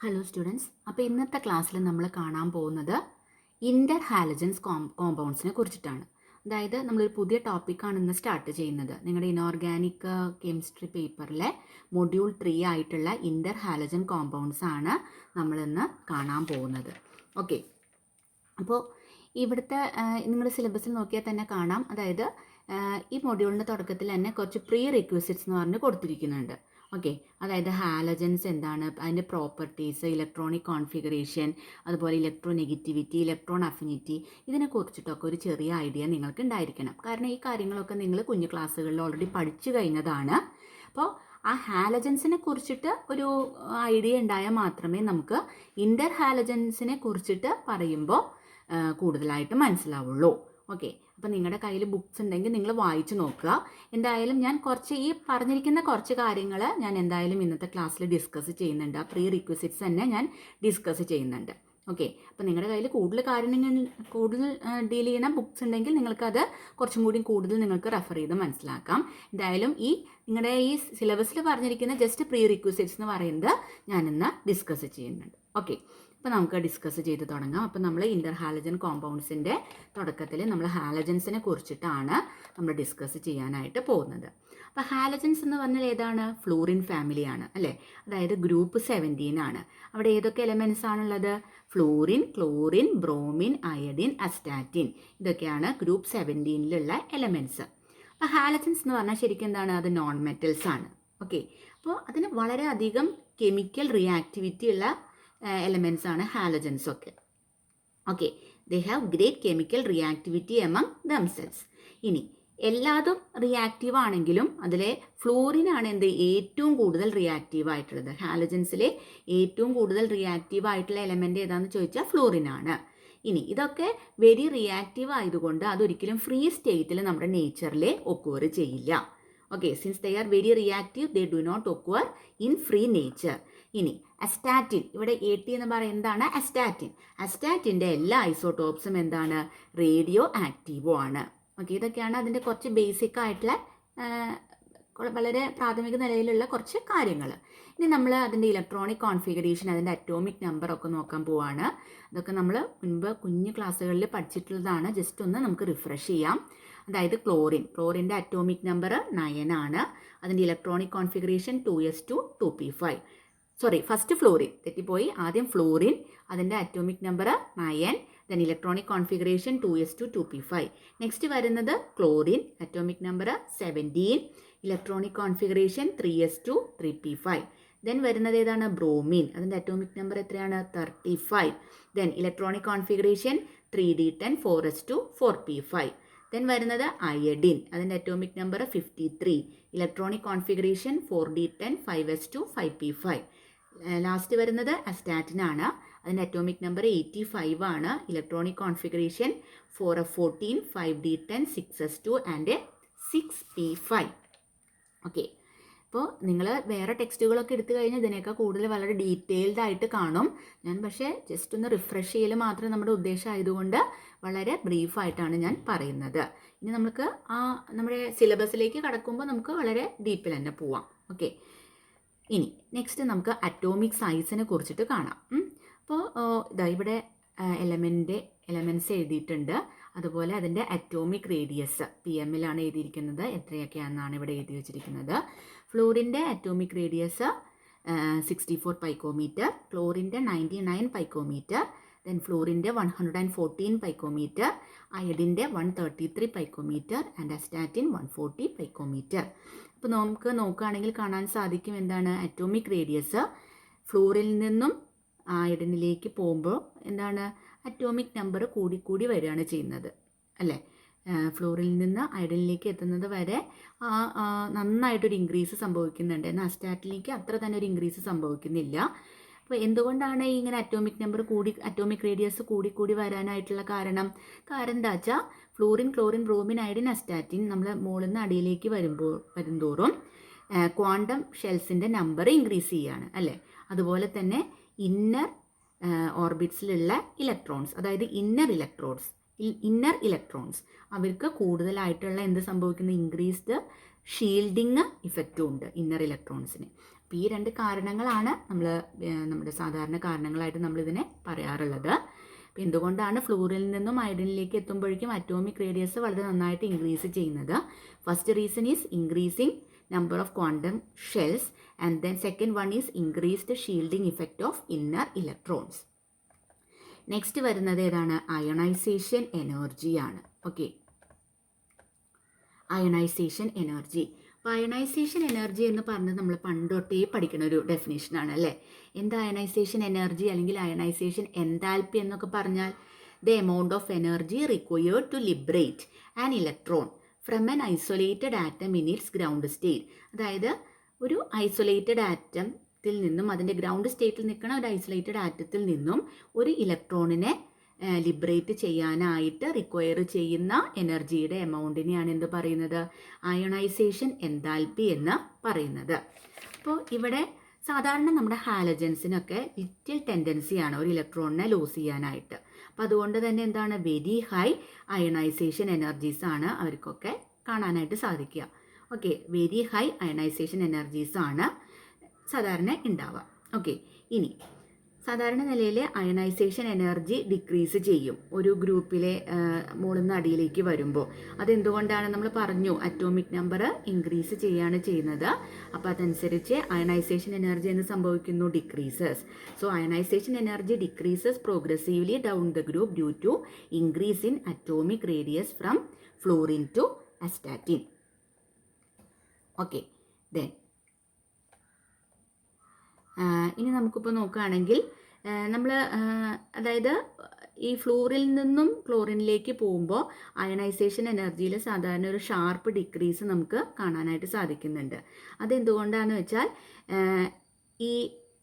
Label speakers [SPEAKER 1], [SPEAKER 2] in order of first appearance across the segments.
[SPEAKER 1] Hello students, അപ്പോൾ ഇന്നത്തെ ക്ലാസ്സിൽ നമ്മൾ കാണാൻ പോകുന്നത് ഇൻ്റർ ഹാലജൻസ് കോമ്പൗണ്ട്സിനെ കുറിച്ചിട്ടാണ്. അതായത് നമ്മളൊരു പുതിയ ടോപ്പിക്കാണ് ഇന്ന് സ്റ്റാർട്ട് ചെയ്യുന്നത്. നിങ്ങളുടെ ഇനോർഗാനിക് കെമിസ്ട്രി പേപ്പറിലെ മൊഡ്യൂൾ 3 ആയിട്ടുള്ള ഇൻ്റർ ഹാലജൻ കോമ്പൗണ്ട്സ് ആണ് നമ്മളിന്ന് കാണാൻ പോകുന്നത്. ഓക്കെ, അപ്പോൾ ഇവിടുത്തെ നിങ്ങളുടെ സിലബസിൽ നോക്കിയാൽ തന്നെ കാണാം. അതായത് ഈ മൊഡ്യൂളിൻ്റെ തുടക്കത്തിൽ തന്നെ കുറച്ച് പ്രീ റിക്വസിറ്റ്സ് എന്ന് പറഞ്ഞ് കൊടുത്തിരിക്കുന്നുണ്ട്. ഓക്കെ, അതായത് ഹാലജൻസ് എന്താണ്, അതിൻ്റെ പ്രോപ്പർട്ടീസ്, ഇലക്ട്രോണിക് കോൺഫിഗറേഷൻ, അതുപോലെ ഇലക്ട്രോ നെഗറ്റിവിറ്റി, ഇലക്ട്രോൺ അഫിനിറ്റി, ഇതിനെക്കുറിച്ചിട്ടൊക്കെ ഒരു ചെറിയ ഐഡിയ നിങ്ങൾക്ക് ഉണ്ടായിരിക്കണം. കാരണം ഈ കാര്യങ്ങളൊക്കെ നിങ്ങൾ കുഞ്ഞു ക്ലാസ്സുകളിൽ ഓൾറെഡി പഠിച്ചു കഴിഞ്ഞതാണ്. അപ്പോൾ ആ ഹാലജൻസിനെ കുറിച്ചിട്ട് ഒരു ഐഡിയ ഉണ്ടായാൽ മാത്രമേ നമുക്ക് ഇൻ്റർ ഹാലജൻസിനെ കുറിച്ചിട്ട് പറയുമ്പോൾ കൂടുതലായിട്ട് മനസ്സിലാവുള്ളൂ. ഓക്കെ, അപ്പോൾ നിങ്ങളുടെ കയ്യിൽ ബുക്സ് ഉണ്ടെങ്കിൽ നിങ്ങൾ വായിച്ച് നോക്കുക. എന്തായാലും ഞാൻ ഈ പറഞ്ഞിരിക്കുന്ന കുറച്ച് കാര്യങ്ങൾ ഞാൻ എന്തായാലും ഇന്നത്തെ ക്ലാസ്സിൽ ഡിസ്കസ് ചെയ്യുന്നുണ്ട്. ആ പ്രീ റിക്വസിറ്റ്സ് തന്നെ ഞാൻ ഡിസ്കസ് ചെയ്യുന്നുണ്ട്. ഓക്കെ, അപ്പോൾ നിങ്ങളുടെ കയ്യിൽ കൂടുതൽ ഡീൽ ചെയ്യുന്ന ബുക്സ് ഉണ്ടെങ്കിൽ നിങ്ങൾക്കത് കുറച്ചും കൂടി കൂടുതൽ നിങ്ങൾക്ക് റെഫർ ചെയ്ത് മനസ്സിലാക്കാം. എന്തായാലും നിങ്ങളുടെ ഈ സിലബസിൽ പറഞ്ഞിരിക്കുന്ന ജസ്റ്റ് പ്രീ റിക്വസിറ്റ്സ് എന്ന് പറയുന്നത് ഞാനിന്ന് ഡിസ്കസ് ചെയ്യുന്നുണ്ട്. ഓക്കെ, അപ്പോൾ നമുക്ക് ഡിസ്കസ് ചെയ്ത് തുടങ്ങാം. അപ്പോൾ നമ്മൾ ഇൻ്റർ ഹാലജൻ കോമ്പൗണ്ട്സിൻ്റെ തുടക്കത്തിൽ നമ്മൾ ഹാലജൻസിനെ കുറിച്ചിട്ടാണ് നമ്മൾ ഡിസ്കസ് ചെയ്യാനായിട്ട് പോകുന്നത്. അപ്പോൾ ഹാലജൻസ് എന്ന് പറഞ്ഞാൽ ഏതാണ്? ഫ്ലൂറിൻ ഫാമിലിയാണ് അല്ലേ. അതായത് ഗ്രൂപ്പ് 17 ആണ്. അവിടെ ഏതൊക്കെ എലമെൻറ്റ്സ് ആണുള്ളത്? Fluorine, chlorine, bromine, iodine, astatine, ഇതൊക്കെയാണ് ഗ്രൂപ്പ് 17ലുള്ള എലമെൻറ്റ്സ്. അപ്പോൾ ഹാലജൻസ് എന്ന് പറഞ്ഞാൽ ശരിക്കും എന്താണ്? അത് നോൺ മെറ്റൽസ് ആണ്. ഓക്കെ, അപ്പോൾ അതിന് വളരെയധികം കെമിക്കൽ റിയാക്ടിവിറ്റി ഉള്ള എലമെൻറ്റ്സ് ആണ് ഹാലജൻസ് ഒക്കെ. Okay, they have great chemical reactivity among themselves. ഇനി എല്ലാതും റിയാക്റ്റീവ് ആണെങ്കിലും അതിലെ ഫ്ലൂറിനാണ് ഏറ്റവും കൂടുതൽ റിയാക്റ്റീവ് ആയിട്ടുള്ളത്. ഹാലജൻസിലെ ഏറ്റവും കൂടുതൽ റിയാക്റ്റീവ് ആയിട്ടുള്ള എലമെൻ്റ് ഏതാണെന്ന് ചോദിച്ചാൽ ഫ്ലൂറിനാണ്. ഇനി ഇതൊക്കെ വെരി റിയാക്റ്റീവ് ആയതുകൊണ്ട് അതൊരിക്കലും ഫ്രീ സ്റ്റേറ്റിൽ നമ്മുടെ നേച്ചറിൽ ഒക്വർ ചെയ്യില്ല. Okay, since they are very reactive they do not occur in free nature. ഇനി അസ്റ്റാറ്റിൻ, ഇവിടെ 80 എന്ന് പറയുന്നതാണ് അസ്റ്റാറ്റിൻ. അസ്റ്റാറ്റിൻ്റെ എല്ലാ ഐസോടോപ്സും എന്താണ്? റേഡിയോ ആക്റ്റീവോ ആണ്. ഓക്കെ, ഇതൊക്കെയാണ് അതിൻ്റെ കുറച്ച് ബേസിക് ആയിട്ടുള്ള വളരെ പ്രാഥമിക നിലയിലുള്ള കുറച്ച് കാര്യങ്ങൾ. ഇനി നമ്മൾ അതിൻ്റെ ഇലക്ട്രോണിക് കോൺഫിഗറേഷൻ, അതിൻ്റെ അറ്റോമിക് നമ്പർ ഒക്കെ നോക്കാൻ പോവാണ്. ഇതൊക്കെ നമ്മൾ മുൻപ് കുഞ്ഞു ക്ലാസ്സുകളിൽ പഠിച്ചിട്ടുള്ളതാണ്. ജസ്റ്റ് ഒന്ന് നമുക്ക് റിഫ്രഷ് ചെയ്യാം. അതായത് ക്ലോറിൻ്റെ അറ്റോമിക് നമ്പർ 9 ആണ്. അതിൻ്റെ electronic configuration 2s2 2p5. First fluorine തെറ്റിപ്പോയി. ആദ്യം ഫ്ലൂറിൻ, അതിൻ്റെ atomic number 9, then electronic configuration 2s2 2p5. Next വരുന്നത് chlorine, atomic number 17, electronic configuration 3s2 3p5. Then വരുന്നത് ഏതാണ്? ബ്രോമിൻ, അതിൻ്റെ അറ്റോമിക് നമ്പർ എത്രയാണ്? 35. Then electronic configuration 3d10 4s2 4p5. Then വരുന്നത് iodine, അതിൻ്റെ atomic number 53, electronic configuration 4d10 5s2 5p5. Last വരുന്നത് astatine ആണ്. അതിൻ്റെ അറ്റോമിക് നമ്പർ 85 ആണ്. Electronic configuration 4f14 5d10 6s2 and 6p5. Okay, അപ്പോൾ നിങ്ങൾ വേറെ ടെക്സ്റ്റുകളൊക്കെ എടുത്തു കഴിഞ്ഞാൽ ഇതിനേക്കാൾ കൂടുതൽ വളരെ ഡീറ്റെയിൽഡ് ആയിട്ട് കാണും. ഞാൻ പക്ഷേ ജസ്റ്റ് ഒന്ന് റിഫ്രഷ് ചെയ്യൽ മാത്രം നമ്മുടെ ഉദ്ദേശം ആയതുകൊണ്ട് വളരെ ബ്രീഫായിട്ടാണ് ഞാൻ പറയുന്നത്. ഇനി നമുക്ക് നമ്മുടെ സിലബസിലേക്ക് കടക്കുമ്പോൾ നമുക്ക് വളരെ ഡീപ്പിൽ തന്നെ പോവാം. ഓക്കെ, ഇനി നെക്സ്റ്റ് നമുക്ക് അറ്റോമിക് സൈസിനെ കുറിച്ചിട്ട് കാണാം. അപ്പോൾ ഇവിടെ എലമെൻറ്റ്സ് എഴുതിയിട്ടുണ്ട്. അതുപോലെ അതിൻ്റെ അറ്റോമിക് റേഡിയസ് PM ലാണ് എഴുതിയിരിക്കുന്നത്. എത്രയൊക്കെയാണെന്നാണ് ഇവിടെ എഴുതി വെച്ചിരിക്കുന്നത്. ഫ്ലൂറിൻ്റെ അറ്റോമിക് റേഡിയസ് 64 പൈക്കോമീറ്റർ, ക്ലോറിൻ്റെ 99 പൈക്കോമീറ്റർ, ദെൻ ഫ്ലൂറിൻ്റെ 114 പൈക്കോമീറ്റർ, അയഡിൻ്റെ 133 പൈക്കോമീറ്റർ ആൻഡ് അസ്റ്റാറ്റിൻ 140 പൈക്കോമീറ്റർ. അപ്പോൾ നമുക്ക് നോക്കുകയാണെങ്കിൽ കാണാൻ സാധിക്കും എന്താണ്? അറ്റോമിക് റേഡിയസ് ഫ്ലൂറിൽ നിന്നും അയഡിനിലേക്ക് പോകുമ്പോൾ എന്താണ്? അറ്റോമിക് നമ്പർ കൂടിക്കൂടി വരികയാണ് ചെയ്യുന്നത് അല്ലേ. ഫ്ലൂറിൽ നിന്ന് അയഡിനിലേക്ക് എത്തുന്നത് വരെ നന്നായിട്ടൊരു ഇൻക്രീസ് സംഭവിക്കുന്നുണ്ട്. എന്നാൽ അസ്റ്റാറ്റിനിലേക്ക് അത്ര തന്നെ ഒരു ഇൻക്രീസ് സംഭവിക്കുന്നില്ല. അപ്പോൾ എന്തുകൊണ്ടാണ് ഇങ്ങനെ അറ്റോമിക് റേഡിയസ് കൂടിക്കൂടി വരാനായിട്ടുള്ള കാരണം എന്താ വെച്ചാൽ fluorine, chlorine, bromine, iodine, astatine നമ്മൾ മുകളിൽ നിന്ന് അടിയിലേക്ക് വരുന്തോറും ക്വാണ്ടം ഷെൽസിൻ്റെ നമ്പർ ഇൻക്രീസ് ചെയ്യുകയാണ് അല്ലേ. അതുപോലെ തന്നെ ഇന്നർ ഓർബിറ്റ്സിലുള്ള ഇലക്ട്രോൺസ്, അതായത് ഇന്നർ ഇലക്ട്രോൺസ് അവർക്ക് കൂടുതലായിട്ടുള്ള എന്ത് സംഭവിക്കുന്നു? ഇൻക്രീസ്ഡ് ഷീൽഡിങ് ഇഫക്റ്റും ഉണ്ട് ഇന്നർ ഇലക്ട്രോൺസിന്. അപ്പോൾ ഈ രണ്ട് കാരണങ്ങളാണ് നമ്മുടെ സാധാരണ കാരണങ്ങളായിട്ട് നമ്മളിതിനെ പറയാറുള്ളത്. അപ്പോൾ എന്തുകൊണ്ടാണ് ഫ്ലൂറിൽ നിന്നും അയഡിനിലേക്ക് എത്തുമ്പോഴേക്കും അറ്റോമിക് റേഡിയസ് വളരെ നന്നായിട്ട് ഇൻക്രീസ് ചെയ്യുന്നത്? First reason is increasing number of quantum shells and then second one is increased shielding effect of inner electrons. Next വരുന്നത് ഏതാണ്? അയണൈസേഷൻ എനർജിയാണ്. Okay, ionisation energy. അപ്പോൾ അയണൈസേഷൻ എനർജി എന്ന് പറഞ്ഞത് നമ്മൾ പണ്ടൊട്ടേ പഠിക്കുന്ന ഒരു ഡെഫിനേഷനാണ് അല്ലേ. എന്താ അയണൈസേഷൻ എനർജി അല്ലെങ്കിൽ അയണൈസേഷൻ എൻതാൽപ്പി എന്നൊക്കെ പറഞ്ഞാൽ? The amount of energy required to liberate an electron from an isolated atom in its ground state. അതായത് ഒരു ഐസൊലേറ്റഡ് ആറ്റത്തിൽ നിന്നും, അതിൻ്റെ ഗ്രൗണ്ട് സ്റ്റേറ്റിൽ നിൽക്കുന്ന ഒരു ഐസൊലേറ്റഡ് ആറ്റത്തിൽ നിന്നും ഒരു ഇലക്ട്രോണിനെ ലിബറേറ്റ് ചെയ്യാനായിട്ട് റിക്വയർ ചെയ്യുന്ന എനർജിയുടെ എമൗണ്ടിനെയാണ് എന്ത് പറയുന്നത്? അയണൈസേഷൻ എൻതാൽപ്പി എന്ന് പറയുന്നത്. അപ്പോൾ ഇവിടെ സാധാരണ നമ്മുടെ ഹാലജൻസിനൊക്കെ ലിറ്റിൽ ടെൻഡൻസിയാണ് ഒരു ഇലക്ട്രോണിനെ ലൂസ് ചെയ്യാനായിട്ട്. അപ്പോൾ അതുകൊണ്ട് തന്നെ എന്താണ്, വെരി ഹൈ അയണൈസേഷൻ എനർജീസ് ആണ് അവർക്കൊക്കെ കാണാനായിട്ട് സാധിക്കുക. Okay, very high ionisation energies ആണ് സാധാരണ ഉണ്ടാവുക. ഓക്കെ, ഇനി സാധാരണ നിലയിൽ അയണൈസേഷൻ എനർജി ഡിക്രീസ് ചെയ്യും ഒരു ഗ്രൂപ്പിലെ മുകളിൽ നിന്ന് അടിയിലേക്ക് വരുമ്പോൾ. അതെന്തുകൊണ്ടാണ്? നമ്മൾ പറഞ്ഞു, അറ്റോമിക് നമ്പർ ഇൻക്രീസ് ചെയ്യുകയാണ് ചെയ്യുന്നത്. അപ്പോൾ അതനുസരിച്ച് അയണൈസേഷൻ എനർജി എന്ന് സംഭവിക്കുന്നു, decreases. So ionisation energy decreases progressively down the group due to increase in atomic radius from fluorine to astatine. Okay, then ഇനി നമുക്കിപ്പോൾ നോക്കുകയാണെങ്കിൽ നമ്മൾ അതായത് ഈ ഫ്ലൂറിൽ നിന്നും ക്ലോറിനിലേക്ക് പോകുമ്പോൾ അയണൈസേഷൻ എനർജിയിൽ സാധാരണ ഒരു ഷാർപ്പ് ഡിക്രീസ് നമുക്ക് കാണാനായിട്ട് സാധിക്കുന്നുണ്ട്. അതെന്തുകൊണ്ടാണെന്ന് വെച്ചാൽ ഈ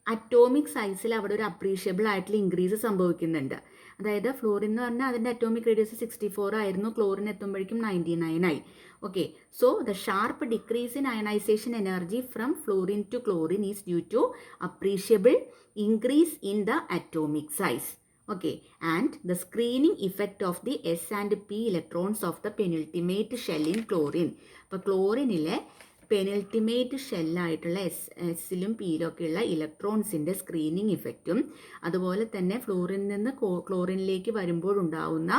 [SPEAKER 1] അറ്റോമിക് സൈസിൽ അവിടെ ഒരു അപ്രീഷ്യബിൾ ആയിട്ടുള്ള ഇൻക്രീസ് സംഭവിക്കുന്നുണ്ട്. അതായത് ഫ്ലൂറിൻ എന്ന് പറഞ്ഞാൽ അതിൻ്റെ അറ്റോമിക് റേഡിയസ് 64 ആയിരുന്നു, ക്ലോറിൻ എത്തുമ്പോഴേക്കും 99 ആയി. Okay, so the sharp decrease in ionisation energy from fluorine to chlorine is due to appreciable increase in the atomic size. Okay, and the screening effect of the S and P electrons of the penultimate shell in chlorine. അപ്പോൾ ക്ലോറിനിലെ penultimate ഷെല്ലായിട്ടുള്ള എസിലും പിയിലും ഒക്കെയുള്ള ഇലക്ട്രോൺസിൻ്റെ screening ഇഫക്റ്റും അതുപോലെ തന്നെ ഫ്ലൂറിനിൽ നിന്ന് ക്ലോറിനിലേക്ക് വരുമ്പോഴുണ്ടാവുന്ന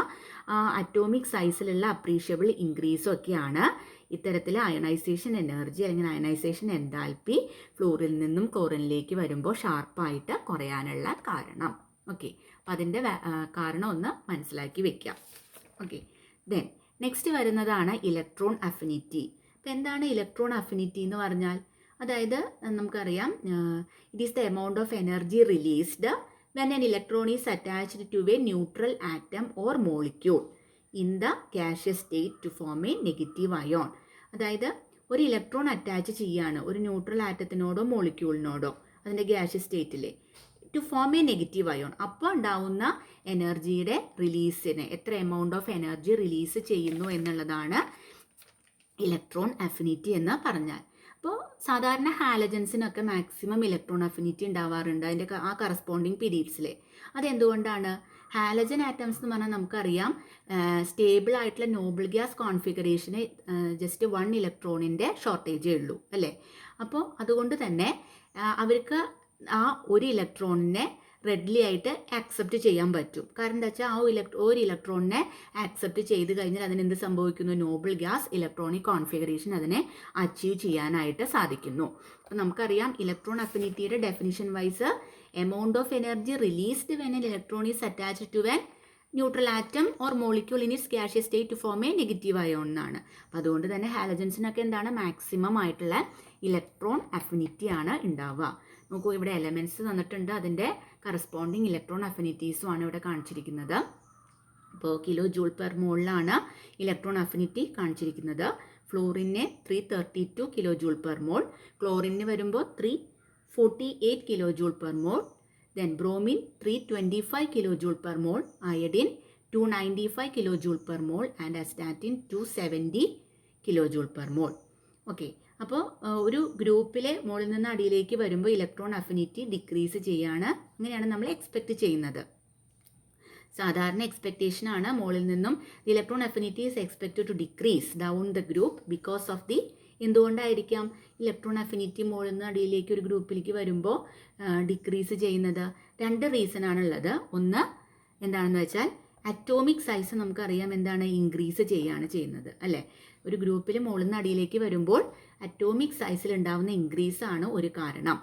[SPEAKER 1] atomic സൈസിലുള്ള appreciable ഇൻക്രീസും ഒക്കെയാണ് ഇത്തരത്തിൽ ionisation energy അല്ലെങ്കിൽ ionisation enthalpy ഫ്ലൂറിൽ നിന്നും ക്ലോറിനിലേക്ക് വരുമ്പോൾ ഷാർപ്പായിട്ട് കുറയാനുള്ള കാരണം. ഓക്കെ, അപ്പം അതിൻ്റെ കാരണം ഒന്ന് മനസ്സിലാക്കി വെക്കാം. ഓക്കെ, ദെൻ നെക്സ്റ്റ് വരുന്നതാണ് ഇലക്ട്രോൺ അഫിനിറ്റി. അപ്പം എന്താണ് ഇലക്ട്രോൺ അഫിനിറ്റി എന്ന് പറഞ്ഞാൽ? അതായത് നമുക്കറിയാം, it is the amount of energy released when an electron is attached to a neutral atom or molecule in the gaseous state to form a negative ion. അതായത് ഒരു electron attach ചെയ്യുകയാണ് ഒരു neutral ആറ്റത്തിനോടോ മോളിക്യൂളിനോടോ അതിൻ്റെ gaseous സ്റ്റേറ്റിൽ to form a negative ion. അപ്പോൾ ഉണ്ടാവുന്ന എനർജിയുടെ റിലീസിന് എത്ര എമൗണ്ട് ഓഫ് എനർജി റിലീസ് ചെയ്യുന്നു എന്നുള്ളതാണ് ഇലക്ട്രോൺ അഫിനിറ്റി എന്ന് പറഞ്ഞാൽ. അപ്പോൾ സാധാരണ ഹാലജൻസിനൊക്കെ മാക്സിമം ഇലക്ട്രോൺ അഫിനിറ്റി ഉണ്ടാവാറുണ്ട് അതിൻ്റെ ആ കറസ്പോണ്ടിങ് പീരീഡ്സിൽ. അതെന്തുകൊണ്ടാണ്? ഹാലജൻ ആറ്റംസ് എന്ന് പറഞ്ഞാൽ നമുക്കറിയാം സ്റ്റേബിൾ ആയിട്ടുള്ള നോബിൾ ഗ്യാസ് കോൺഫിഗറേഷന് ജസ്റ്റ് 1 ഇലക്ട്രോണിൻ്റെ ഷോർട്ടേജേ ഉള്ളൂ അല്ലേ. അപ്പോൾ അതുകൊണ്ട് തന്നെ അവർക്ക് ആ ഒരു ഇലക്ട്രോണിനെ റെഡ്ലി ആയിട്ട് ആക്സെപ്റ്റ് ചെയ്യാൻ പറ്റും. കാരണം എന്താ വെച്ചാൽ ഒരു ഇലക്ട്രോണിനെ ആക്സെപ്റ്റ് ചെയ്ത് കഴിഞ്ഞാൽ അതിനെന്ത് സംഭവിക്കുന്നു? നോബിൾ ഗ്യാസ് ഇലക്ട്രോണിക് കോൺഫിഗറേഷൻ അതിനെ അച്ചീവ് ചെയ്യാനായിട്ട് സാധിക്കുന്നു. അപ്പം നമുക്കറിയാം ഇലക്ട്രോൺ അഫിനിറ്റിയുടെ definition wise amount of energy released when an electron is attached to when neutral atom or molecule in its gaseous state to form a negative ion എന്നാണ്. അപ്പോൾ അതുകൊണ്ട് തന്നെ ഹാലജൻസിനൊക്കെ എന്താണ് മാക്സിമം ആയിട്ടുള്ള ഇലക്ട്രോൺ അഫിനിറ്റി ആണ് ഉണ്ടാവുക. നോക്കൂ, ഇവിടെ എലമെൻറ്റ്സ് തന്നിട്ടുണ്ട്, അതിൻ്റെ കറസ്പോണ്ടിങ് ഇലക്ട്രോൺ അഫിനിറ്റീസും ആണ് ഇവിടെ കാണിച്ചിരിക്കുന്നത്. അപ്പോൾ കിലോ ജൂൾ പെർ മോളിലാണ് ഇലക്ട്രോൺ അഫിനിറ്റി കാണിച്ചിരിക്കുന്നത്. ഫ്ലൂറിനെ 332 കിലോ ജൂൾ പെർ മോൾ, ക്ലോറിന് വരുമ്പോൾ 348 kilo joule per mole, then bromine 325 kilo joule per mole, iodine 295 kilo joule per mole and astatine 270 kilo joule per mole. Okay, അപ്പോൾ ഒരു ഗ്രൂപ്പിലെ മുകളിൽ നിന്ന് അടിയിലേക്ക് വരുമ്പോൾ ഇലക്ട്രോൺ അഫിനിറ്റി ഡിക്രീസ് ചെയ്യാണ്. അങ്ങനെയാണ് നമ്മൾ എക്സ്പെക്റ്റ് ചെയ്യുന്നത്. സാധാരണ എക്സ്പെക്റ്റേഷൻ ആണ് മുകളിൽ നിന്നും electron affinity is expected to decrease down the group because of the എന്തുകൊണ്ടായിരിക്കാം ഇലക്ട്രോൺ അഫിനിറ്റി മുകളിൽ നിന്ന് അടിയിലേക്ക് ഒരു ഗ്രൂപ്പിലേക്ക് വരുമ്പോൾ ഡിക്രീസ് ചെയ്യുന്നത്? 2 റീസൺ ആണുള്ളത്. ഒന്ന് എന്താണെന്ന് വെച്ചാൽ അറ്റോമിക് സൈസ് നമുക്കറിയാം എന്താണ്, ഇൻക്രീസ് ചെയ്യുകയാണ് ചെയ്യുന്നത് അല്ലേ. ഒരു ഗ്രൂപ്പിൽ മുകളിൽ നിന്ന് അടിയിലേക്ക് വരുമ്പോൾ അറ്റോമിക് സൈസിൽ ഉണ്ടാകുന്ന ഇൻക്രീസ് ആണ് ഒരു കാരണം.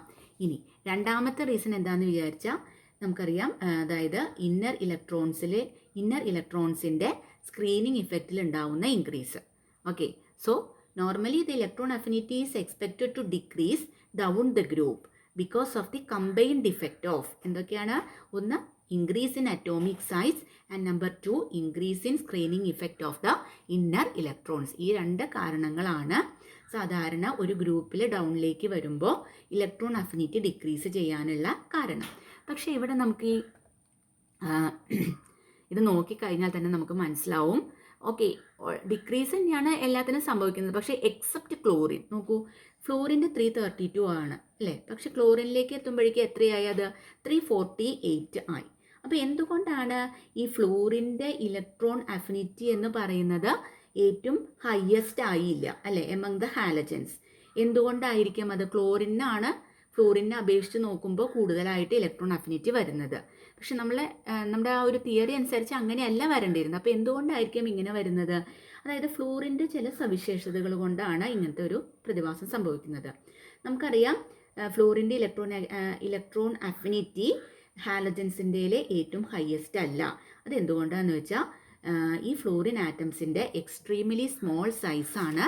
[SPEAKER 1] ഇനി രണ്ടാമത്തെ റീസൺ എന്താണെന്ന് വിചാരിച്ചാൽ നമുക്കറിയാം, അതായത് ഇന്നർ ഇലക്ട്രോൺസിൻ്റെ സ്ക്രീനിങ് ഇഫക്റ്റിൽ ഉണ്ടാവുന്ന increase. Okay, so normally the electron affinity is expected to decrease down the group because of the combined effect of എന്തൊക്കെയാണ്? ഒന്ന്, increase in atomic size and number 2 increase in screening effect of the inner electrons. ഈ 2 കാരണങ്ങളാണ് സാധാരണ ഒരു ഗ്രൂപ്പിൽ ഡൗണിലേക്ക് വരുമ്പോൾ electron affinity decrease ചെയ്യാനുള്ള കാരണം. പക്ഷേ ഇവിടെ നമുക്ക് ഇത് നോക്കിക്കഴിഞ്ഞാൽ തന്നെ നമുക്ക് മനസ്സിലാവും, ഓക്കെ, ഡിക്രീസ് തന്നെയാണ് എല്ലാത്തിനും സംഭവിക്കുന്നത്. പക്ഷേ എക്സെപ്റ്റ് ക്ലോറിൻ. നോക്കൂ, ഫ്ലോറിൻ്റെ 332 ആണ് അല്ലേ, പക്ഷെ ക്ലോറിനിലേക്ക് എത്തുമ്പോഴേക്കും എത്രയായി? അത് 348 ആയി. അപ്പോൾ എന്തുകൊണ്ടാണ് ഈ ഫ്ലോറിൻ്റെ ഇലക്ട്രോൺ അഫിനിറ്റി എന്ന് പറയുന്നത് ഏറ്റവും ഹയസ്റ്റ് ആയില്ല അല്ലേ എമംഗ് ദ ഹാലജൻസ്? എന്തുകൊണ്ടായിരിക്കും അത്? ഫ്ലോറിനെ അപേക്ഷിച്ച് നോക്കുമ്പോൾ കൂടുതലായിട്ട് ഇലക്ട്രോൺ അഫിനിറ്റി വരുന്നത്. പക്ഷെ നമ്മുടെ ആ ഒരു തിയറി അനുസരിച്ച് അങ്ങനെയല്ല വരേണ്ടിയിരുന്നത്. അപ്പോൾ എന്തുകൊണ്ടായിരിക്കും ഇങ്ങനെ വരുന്നത്? അതായത് ഫ്ലോറിൻ്റെ ചില സവിശേഷതകൾ കൊണ്ടാണ് ഇങ്ങനത്തെ ഒരു പ്രതിഭാസം സംഭവിക്കുന്നത്. നമുക്കറിയാം ഫ്ലോറിൻ്റെ ഇലക്ട്രോൺ അഫിനിറ്റി ഹാലജൻസിൻ്റെ ഏറ്റവും ഹയസ്റ്റ് അല്ല. അതെന്തുകൊണ്ടാണെന്ന് വെച്ചാൽ ഈ ഫ്ലോറിൻ ആറ്റംസിൻ്റെ എക്സ്ട്രീംലി സ്മോൾ സൈസാണ്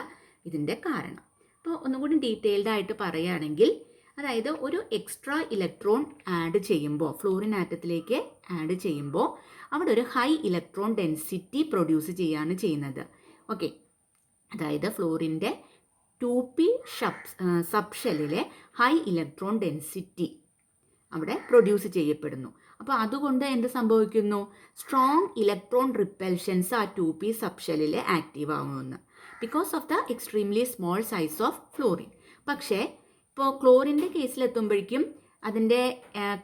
[SPEAKER 1] ഇതിൻ്റെ കാരണം. അപ്പോൾ ഒന്നുകൂടി ഡീറ്റെയിൽഡ് ആയിട്ട് പറയുകയാണെങ്കിൽ, അതായത് ഒരു എക്സ്ട്രാ ഇലക്ട്രോൺ ആഡ് ചെയ്യുമ്പോൾ, ഫ്ലോറിൻ ആറ്റത്തിലേക്ക് ആഡ് ചെയ്യുമ്പോൾ അവിടെ ഒരു ഹൈ ഇലക്ട്രോൺ ഡെൻസിറ്റി പ്രൊഡ്യൂസ് ചെയ്യുകയാണ് ചെയ്യുന്നത്. ഓക്കെ, അതായത് ഫ്ലോറിൻ്റെ 2p സബ്ഷെല്ലിലെ ഹൈ ഇലക്ട്രോൺ ഡെൻസിറ്റി അവിടെ പ്രൊഡ്യൂസ് ചെയ്യപ്പെടുന്നു. അപ്പോൾ അതുകൊണ്ട് എന്ത് സംഭവിക്കുന്നു? സ്ട്രോങ് ഇലക്ട്രോൺ റിപ്പൽഷൻസ് ആ 2p സബ്ഷെല്ലിൽ ആക്റ്റീവ് ആവുമെന്ന്, because of the extremely small size of florin. പക്ഷേ ഇപ്പോൾ ക്ലോറിൻ്റെ കേസിലെത്തുമ്പോഴേക്കും അതിൻ്റെ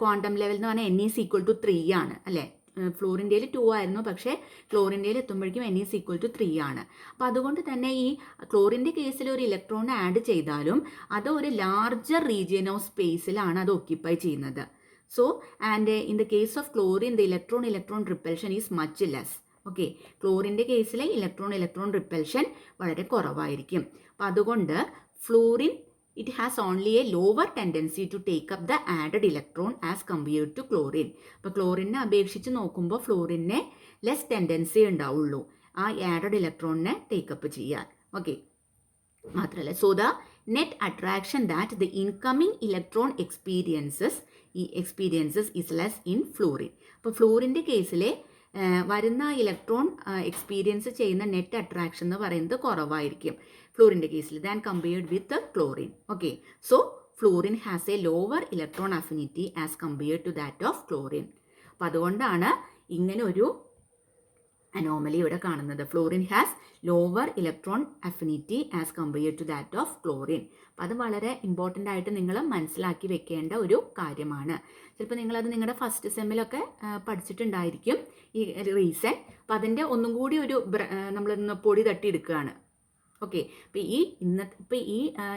[SPEAKER 1] ക്വാണ്ടം ലെവൽ എന്ന് പറഞ്ഞാൽ N=3 ആണ് അല്ലേ. ഫ്ലോറിൻ്റെയിൽ 2 ആയിരുന്നു, പക്ഷേ ക്ലോറിൻ്റെയിൽ എത്തുമ്പോഴേക്കും N=3 ആണ്. അപ്പോൾ അതുകൊണ്ട് തന്നെ ഈ ക്ലോറിൻ്റെ കേസിൽ ഒരു ഇലക്ട്രോൺ ആഡ് ചെയ്താലും അത് ഒരു ലാർജർ റീജിയൻ ഓഫ് സ്പേസിലാണ് അത് ഓക്യുപ്പൈ ചെയ്യുന്നത്. So and in the case of chlorine the electron repulsion is much less. Okay, ക്ലോറിൻ്റെ കേസിലെ ഇലക്ട്രോൺ റിപ്പൽഷൻ വളരെ കുറവായിരിക്കും. അപ്പോൾ അതുകൊണ്ട് fluorine it has only a lower tendency to take up the added electron as compared to chlorine. അപ്പോൾ ക്ലോറിനെ അപേക്ഷിച്ച് നോക്കുമ്പോൾ ഫ്ലോറിനെ less tendency ഉണ്ടാവുള്ളൂ ആ ആഡഡ് ഇലക്ട്രോണിനെ ടേക്കപ്പ് ചെയ്യാൻ. ഓക്കെ, മാത്രമല്ല so the net attraction that the incoming electron experiences is less in fluorine. അപ്പോൾ ഫ്ലോറിൻ്റെ കേസിലെ വരുന്ന ഇലക്ട്രോൺ എക്സ്പീരിയൻസ് ചെയ്യുന്ന നെറ്റ് അട്രാക്ഷൻ എന്ന് പറയുന്നത് കുറവായിരിക്കും ഫ്ലോറിൻ്റെ കേസിൽ than compared with chlorine. Okay, so fluorine has a lower electron affinity as compared to that of chlorine. അപ്പോൾ അതുകൊണ്ടാണ് ഇങ്ങനെ ഒരു അനോമലി ഇവിടെ കാണുന്നത്. Fluorine has lower electron affinity as compared to that of chlorine. അപ്പോൾ അത് വളരെ ഇമ്പോർട്ടൻ്റ് ആയിട്ട് നിങ്ങൾ മനസ്സിലാക്കി വെക്കേണ്ട ഒരു കാര്യമാണ്. ചിലപ്പോൾ നിങ്ങളത് നിങ്ങളുടെ ഫസ്റ്റ് സെമ്മിലൊക്കെ പഠിച്ചിട്ടുണ്ടായിരിക്കും ഈ റീസൺ. അപ്പോൾ അതിൻ്റെ ഒന്നും കൂടി ഒരു നമ്മളൊന്ന് പൊടി തട്ടിയെടുക്കുകയാണ്. ഓക്കെ, ഇപ്പോൾ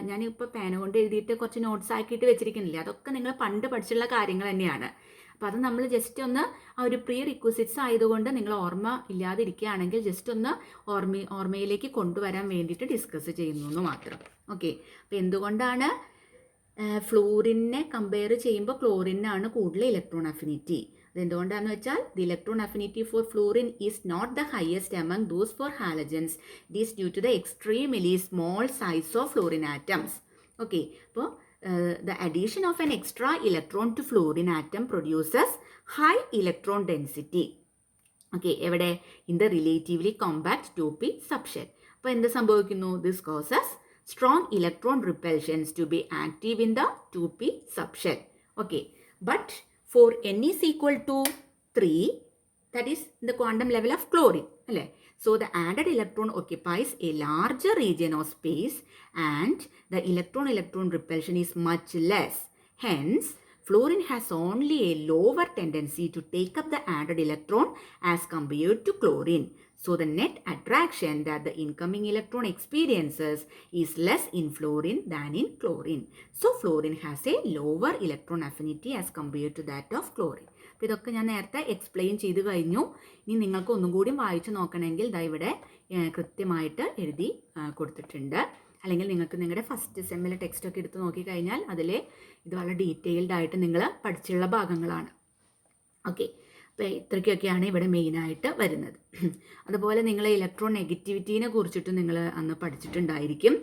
[SPEAKER 1] ഞാനിപ്പോൾ പേന കൊണ്ട് എഴുതിയിട്ട് കുറച്ച് നോട്ട്സ് ആക്കിയിട്ട് വെച്ചിരിക്കുന്നില്ലേ, അതൊക്കെ നിങ്ങൾ പണ്ട് പഠിച്ചിട്ടുള്ള കാര്യങ്ങൾ തന്നെയാണ്. അപ്പോൾ അത് നമ്മൾ ജസ്റ്റ് ഒന്ന് ആ ഒരു പ്രീ റിക്വസിറ്റ്സ് ആയതുകൊണ്ട് നിങ്ങൾ ഓർമ്മ ഇല്ലാതിരിക്കുകയാണെങ്കിൽ ജസ്റ്റ് ഒന്ന് ഓർമ്മയിലേക്ക് കൊണ്ടുവരാൻ വേണ്ടിയിട്ട് ഡിസ്കസ് ചെയ്യുന്നു എന്ന് മാത്രം. ഓക്കെ, അപ്പോൾ എന്തുകൊണ്ടാണ് ഫ്ലോറിനെ കമ്പയർ ചെയ്യുമ്പോൾ ക്ലോറിനാണ് കൂടുതൽ ഇലക്ട്രോൺ അഫിനിറ്റി? അതെന്തുകൊണ്ടാണെന്ന് വെച്ചാൽ the electron affinity for fluorine is not the highest among those four halogens. It is due to the extremely small size of fluorine atoms. Okay, അപ്പോൾ the addition of an extra electron to fluorine atom produces high electron density. Okay, എവിടെ? in the relatively compact 2p subshell. അപ്പോൾ എന്ത് സംഭവിക്കുന്നു? this causes strong electron repulsions to be active in the 2p subshell. Okay, but for n is equal to 3, that is the quantum level of chlorine അല്ലേ. So the added electron occupies a larger region of space and the electron repulsion is much less. Hence, fluorine has only a lower tendency to take up the added electron as compared to chlorine. So the net attraction that the incoming electron experiences is less in fluorine than in chlorine. So fluorine has a lower electron affinity as compared to that of chlorine. അപ്പോൾ ഇതൊക്കെ ഞാൻ നേരത്തെ explain ചെയ്ത് കഴിഞ്ഞു. ഇനി നിങ്ങൾക്ക് ഒന്നും കൂടി വായിച്ചു നോക്കണമെങ്കിൽ ദാ ഇവിടെ കൃത്യമായിട്ട് എഴുതി കൊടുത്തിട്ടുണ്ട്. അല്ലെങ്കിൽ നിങ്ങൾക്ക് നിങ്ങളുടെ ഫസ്റ്റ് സെമ്മിലെ ടെക്സ്റ്റൊക്കെ എടുത്ത് നോക്കിക്കഴിഞ്ഞാൽ അതിൽ ഇത് വളരെ ഡീറ്റെയിൽഡ് ആയിട്ട് നിങ്ങൾ പഠിച്ചുള്ള ഭാഗങ്ങളാണ്. ഓക്കെ, അപ്പോൾ ഇത്രയ്ക്കൊക്കെയാണ് ഇവിടെ മെയിനായിട്ട് വരുന്നത്. അതുപോലെ നിങ്ങൾ ഇലക്ട്രോ നെഗറ്റിവിറ്റീനെ കുറിച്ചിട്ട് നിങ്ങൾ അന്ന് പഠിച്ചിട്ടുണ്ടായിരിക്കും.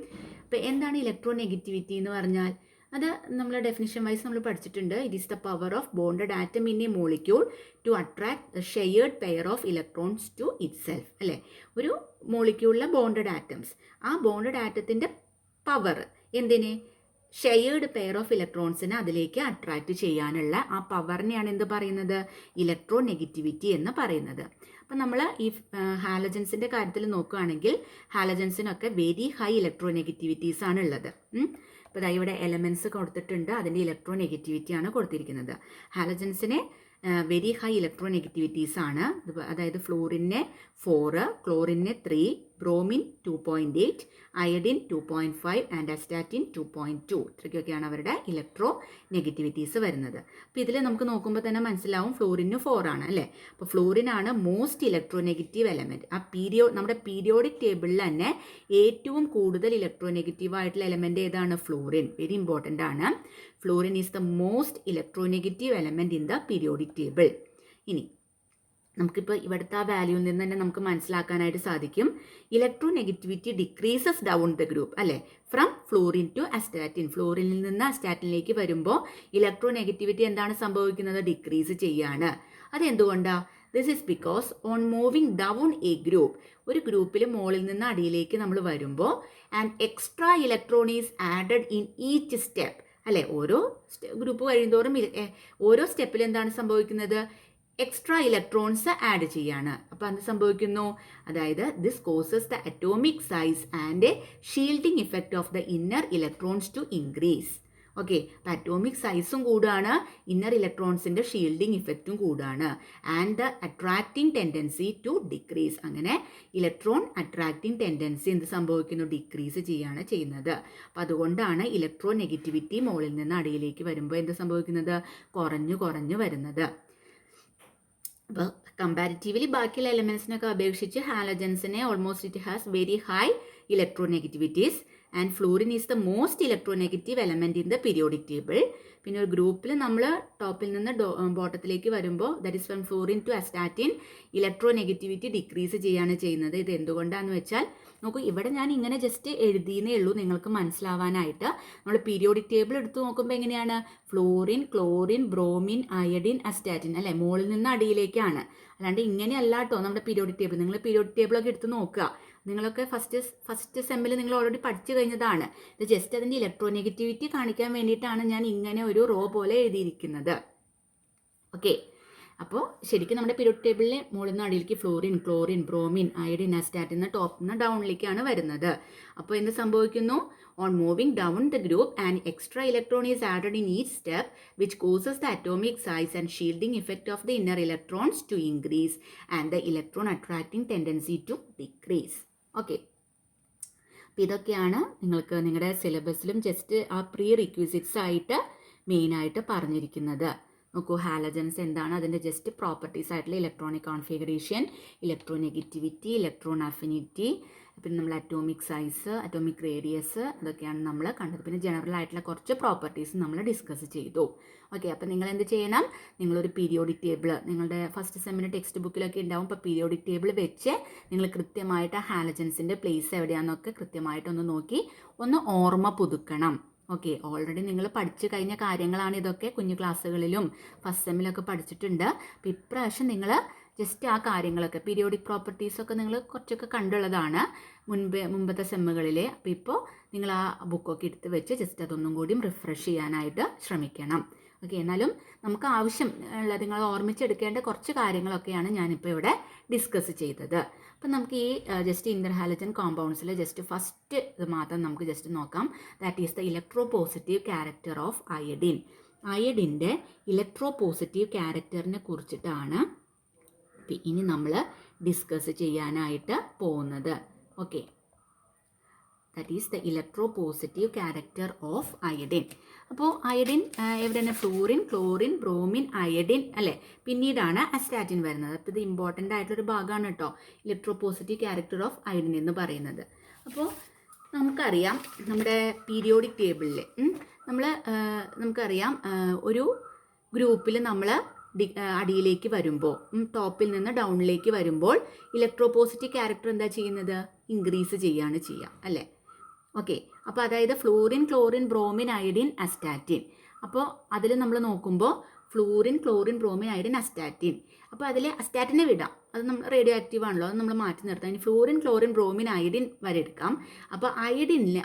[SPEAKER 1] അപ്പോൾ എന്താണ് ഇലക്ട്രോ നെഗറ്റിവിറ്റി എന്ന് പറഞ്ഞാൽ? അത് നമ്മൾ ഡെഫിനിഷൻ വൈസ് നമ്മൾ പഠിച്ചിട്ടുണ്ട്. It is the power of bonded atom in a molecule to attract shared pair of electrons to itself. അല്ലേ, ഒരു മോളിക്യൂളിലെ ബോണ്ടഡ് ആറ്റംസ്, ആ ബോണ്ടഡ് ആറ്റത്തിൻ്റെ പവർ എന്തിന്? ഷെയർഡ് പെയർ ഓഫ് ഇലക്ട്രോൺസിനെ അതിലേക്ക് അട്രാക്റ്റ് ചെയ്യാനുള്ള ആ പവറിനെയാണ് എന്ത് പറയുന്നത്? ഇലക്ട്രോ നെഗറ്റിവിറ്റി എന്ന് പറയുന്നത്. അപ്പം നമ്മൾ ഈ ഹാലജൻസിൻ്റെ കാര്യത്തിൽ നോക്കുകയാണെങ്കിൽ ഹാലജൻസിനൊക്കെ വെരി ഹൈ ഇലക്ട്രോ നെഗറ്റിവിറ്റീസ് ആണ് ഉള്ളത്. ഇപ്പോൾ ഇവിടെ എലമെൻറ്റ്സ് കൊടുത്തിട്ടുണ്ട്, അതിൻ്റെ ഇലക്ട്രോ നെഗറ്റിവിറ്റി ആണ് കൊടുത്തിരിക്കുന്നത്. ഹാലജൻസിന് വെരി ഹൈ ഇലക്ട്രോ നെഗറ്റിവിറ്റീസ് ആണ്. അതായത് ഫ്ലൂറിനെ 4, ക്ലോറിനെ 3, ബ്രോമിൻ 2.8, അയഡിൻ 2.5 ആൻഡ് അസ്റ്റാറ്റിൻ 2.2. ഇത്രയ്ക്കൊക്കെയാണ് അവരുടെ ഇലക്ട്രോ നെഗറ്റിവിറ്റീസ് വരുന്നത്. അപ്പോൾ ഇതിൽ നമുക്ക് നോക്കുമ്പോൾ തന്നെ മനസ്സിലാവും ഫ്ലൂറിന് 4 ആണ് അല്ലേ. അപ്പോൾ ഫ്ലൂറിനാണ് മോസ്റ്റ് ഇലക്ട്രോ നെഗറ്റീവ് എലമെൻറ്റ്. ആ നമ്മുടെ പീരിയോഡിക് ടേബിളിൽ തന്നെ ഏറ്റവും കൂടുതൽ ഇലക്ട്രോ നെഗറ്റീവ് ആയിട്ടുള്ള എലമെൻറ്റ് ഏതാണ്? ഫ്ലൂറിൻ. വെരി ഇമ്പോർട്ടൻ്റ് ആണ്. Fluorine is the most electronegative element in the periodic table. ഇനി നമുക്കിപ്പോൾ ഇവിടുത്തെ ആ വാല്യൂവിൽ നിന്ന് തന്നെ നമുക്ക് മനസ്സിലാക്കാനായിട്ട് സാധിക്കും. Electro negativity decreases down the group അല്ലേ, ഫ്രം ഫ്ലൂറിൻ ടു അസ്റ്റാറ്റിൻ. ഫ്ലൂറിനിൽ നിന്ന് അസ്റ്റാറ്റിനിലേക്ക് വരുമ്പോൾ ഇലക്ട്രോ നെഗറ്റിവിറ്റി എന്താണ് സംഭവിക്കുന്നത്? ഡിക്രീസ് ചെയ്യാണ്. അതെന്തുകൊണ്ടാണ്? This is because on moving down A group, ഒരു ഗ്രൂപ്പിൽ മുകളിൽ നിന്ന് അടിയിലേക്ക് നമ്മൾ വരുമ്പോൾ and extra electron is added in each step അല്ലേ. ഓരോ ഗ്രൂപ്പ് കഴിയുന്തോറും ഓരോ സ്റ്റെപ്പിൽ എന്താണ് സംഭവിക്കുന്നത്? എക്സ്ട്രാ ഇലക്ട്രോൺസ് ആഡ് ചെയ്യാണ്. അപ്പോൾ എന്ത് സംഭവിക്കുന്നു? അതായത് this causes the atomic size and shielding effect of the inner electrons to increase. Okay, അപ്പോൾ അറ്റോമിക് സൈസും കൂടാണ്, ഇന്നർ ഇലക്ട്രോൺസിൻ്റെ ഷീൽഡിംഗ് ഇഫക്റ്റും കൂടാണ്. And the attracting tendency to decrease. അങ്ങനെ ഇലക്ട്രോൺ അട്രാക്റ്റിംഗ് ടെൻഡൻസി എന്ത് സംഭവിക്കുന്നു? ഡിക്രീസ് ചെയ്യാണ് ചെയ്യുന്നത്. അപ്പോൾ അതുകൊണ്ടാണ് ഇലക്ട്രോ നെഗറ്റിവിറ്റി മുകളിൽ നിന്ന് അടിയിലേക്ക് വരുമ്പോൾ എന്ത് സംഭവിക്കുന്നത്? കുറഞ്ഞു വരുന്നത്. അപ്പോൾ കമ്പാരിറ്റീവ്ലി ബാക്കിയുള്ള എലമെൻസിനൊക്കെ അപേക്ഷിച്ച് ഹാലജൻസിനെ almost it has very high electronegativities and fluorine is the most electronegative element in the periodic table. പിന്നെ ഒരു ഗ്രൂപ്പിൽ നമ്മൾ ടോപ്പിൽ നിന്ന് ബോട്ടത്തിലേക്ക് വരുമ്പോൾ that is from fluorine to astatine electronegativity decrease ചെയ്യാണ് ചെയ്യുന്നത്. ഇത് എന്തുകൊണ്ടാണെന്ന് വെച്ചാൽ നോക്കൂ, ഇവിടെ ഞാൻ ഇങ്ങനെ ജസ്റ്റ് എഴുതിയെന്നേ ഉള്ളൂ നിങ്ങൾക്ക് മനസ്സിലാവാനായിട്ട്. നമ്മൾ പീരിയോഡിക് ടേബിൾ എടുത്ത് നോക്കുമ്പോൾ എങ്ങനെയാണ്? Fluorine, chlorine, bromine, iodine, astatine അല്ലേ, മുകളിൽ നിന്ന് അടിയിലേക്കാണ്. അല്ലാണ്ട് ഇങ്ങനെയല്ല കേട്ടോ നമ്മുടെ പീരിയോഡിക് ടേബിൾ. നിങ്ങൾ പീരിയോഡിക് ടേബിളൊക്കെ എടുത്ത് നോക്കുക. നിങ്ങളൊക്കെ ഫസ്റ്റ് സെമ്മിൽ നിങ്ങൾ ഓൾറെഡി പഠിച്ചു കഴിഞ്ഞതാണ്. ഇത് ജസ്റ്റ് അതിൻ്റെ ഇലക്ട്രോ നെഗറ്റിവിറ്റി കാണിക്കാൻ വേണ്ടിയിട്ടാണ് ഞാൻ ഇങ്ങനെ ഒരു റോ പോലെ എഴുതിയിരിക്കുന്നത്. ഓക്കെ, അപ്പോൾ ശരിക്കും നമ്മുടെ പീരിയോഡിക് ടേബിളിൽ മുകളിൽ നിന്ന് അടിയിലേക്ക് fluorine, chlorine, bromine, iodine, astatine എന്ന ടോപ്പിൽ നിന്ന് ഡൗണിലേക്കാണ് വരുന്നത്. അപ്പോൾ എന്ത് സംഭവിക്കുന്നു? On moving down the group and extra electron is added in each step which causes the atomic size and shielding effect of the inner electrons to increase and the electron attracting tendency to decrease. Okay, അപ്പോൾ ഇതൊക്കെയാണ് നിങ്ങൾക്ക് നിങ്ങളുടെ സിലബസിലും just ആ pre റിക്വിസിറ്റ്സ് ആയിട്ട് മെയിനായിട്ട് പറഞ്ഞിരിക്കുന്നത്. നോക്കൂ, halogens എന്താണ്, അതിൻ്റെ ജസ്റ്റ് പ്രോപ്പർട്ടീസ് ആയിട്ടുള്ള electronic configuration, electro negativity, electron affinity, പിന്നെ നമ്മൾ അറ്റോമിക് സൈസ്, അറ്റോമിക് റേഡിയസ്, ഇതൊക്കെയാണ് നമ്മൾ കണ്ടത്. പിന്നെ ജനറൽ ആയിട്ടുള്ള കുറച്ച് പ്രോപ്പർട്ടീസ് നമ്മൾ ഡിസ്കസ് ചെയ്തു. ഓക്കെ, അപ്പോൾ നിങ്ങൾ എന്ത് ചെയ്യണം? നിങ്ങളൊരു പീരിയോഡിക് ടേബിൾ നിങ്ങളുടെ ഫസ്റ്റ് സെമ്മിൻ്റെ ടെക്സ്റ്റ് ബുക്കിലൊക്കെ ഉണ്ടാവും. അപ്പോൾ പീരിയോഡിക് ടേബിൾ വെച്ച് നിങ്ങൾ കൃത്യമായിട്ട് ഹാലജൻസിൻ്റെ പ്ലേസ് എവിടെയാണെന്നൊക്കെ കൃത്യമായിട്ടൊന്ന് നോക്കി ഒന്ന് ഓർമ്മ പുതുക്കണം. ഓക്കെ, ഓൾറെഡി നിങ്ങൾ പഠിച്ചു കഴിഞ്ഞ കാര്യങ്ങളാണ് ഇതൊക്കെ. കുഞ്ഞു ക്ലാസ്സുകളിലും ഫസ്റ്റ് സെമ്മിലൊക്കെ പഠിച്ചിട്ടുണ്ട്. അപ്പോൾ ഇപ്രാവശ്യം നിങ്ങൾ ജസ്റ്റ് ആ കാര്യങ്ങളൊക്കെ പീരിയോഡിക് പ്രോപ്പർട്ടീസൊക്കെ നിങ്ങൾ കുറച്ചൊക്കെ കണ്ടുള്ളതാണ് മുമ്പത്തെ സെമ്മുകളിൽ. അപ്പോൾ ഇപ്പോൾ നിങ്ങൾ ആ ബുക്കൊക്കെ എടുത്ത് വെച്ച് ജസ്റ്റ് അതൊന്നും കൂടിയും റിഫ്രഷ് ചെയ്യാനായിട്ട് ശ്രമിക്കണം. ഓക്കെ, എന്നാലും നമുക്ക് ആവശ്യമുള്ള നിങ്ങൾ ഓർമ്മിച്ചെടുക്കേണ്ട കുറച്ച് കാര്യങ്ങളൊക്കെയാണ് ഞാനിപ്പോൾ ഇവിടെ ഡിസ്കസ് ചെയ്തത്. അപ്പം നമുക്ക് ഈ ജസ്റ്റ് ഇൻ്റർ ഹാലജൻ കോമ്പൗണ്ട്സിൽ ജസ്റ്റ് ഫസ്റ്റ് ഇത് മാത്രം നമുക്ക് ജസ്റ്റ് നോക്കാം. That is the electropositive character of iodine. അയഡിൻ്റെ ഇലക്ട്രോ പോസിറ്റീവ് ക്യാരക്ടറിനെ കുറിച്ചിട്ടാണ് ഇനി നമ്മൾ ഡിസ്കസ് ചെയ്യാനായിട്ട് പോകുന്നത് okay, that is the electropositive character of iodine. അപ്പോൾ അയഡിൻ എവിടെയാണ്? ഫ്ലൂറിൻ, ക്ലോറിൻ, ബ്രോമിൻ, അയഡിൻ അല്ലേ, പിന്നീടാണ് അസ്റ്റാറ്റിൻ വരുന്നത്. അപ്പോൾ ഇത് ഇമ്പോർട്ടൻ്റ് ആയിട്ടൊരു ഭാഗമാണ് കേട്ടോ, ഇലക്ട്രോപോസിറ്റീവ് ക്യാരക്ടർ ഓഫ് അയഡിൻ എന്ന് പറയുന്നത്. അപ്പോൾ നമുക്കറിയാം നമ്മുടെ പീരിയോഡിക് ടേബിളിൽ നമുക്കറിയാം ഒരു ഗ്രൂപ്പിൽ നമ്മൾ അടിയിലേക്ക് വരുമ്പോൾ, ടോപ്പിൽ നിന്ന് ഡൗണിലേക്ക് വരുമ്പോൾ ഇലക്ട്രോപോസിറ്റീവ് ക്യാരക്ടർ എന്താ ചെയ്യുന്നത്? ഇൻക്രീസ് ചെയ്യാണ് ചെയ്യുക അല്ലേ. ഓക്കെ, അപ്പോൾ അതായത് fluorine, chlorine, bromine, iodine, astatine. അപ്പോൾ അതിൽ നമ്മൾ നോക്കുമ്പോൾ fluorine, chlorine, bromine, iodine, astatine. അപ്പോൾ അതിൽ അസ്റ്റാറ്റിനെ വിടാം, അത് നമ്മൾ റേഡിയോ ആക്റ്റീവ് ആണല്ലോ, അത് നമ്മൾ മാറ്റി നിർത്താം. ഇനി ഫ്ലൂറിൻ, ക്ലോറിൻ, ബ്രോമിൻ, അയഡിൻ വരെ എടുക്കാം. അപ്പോൾ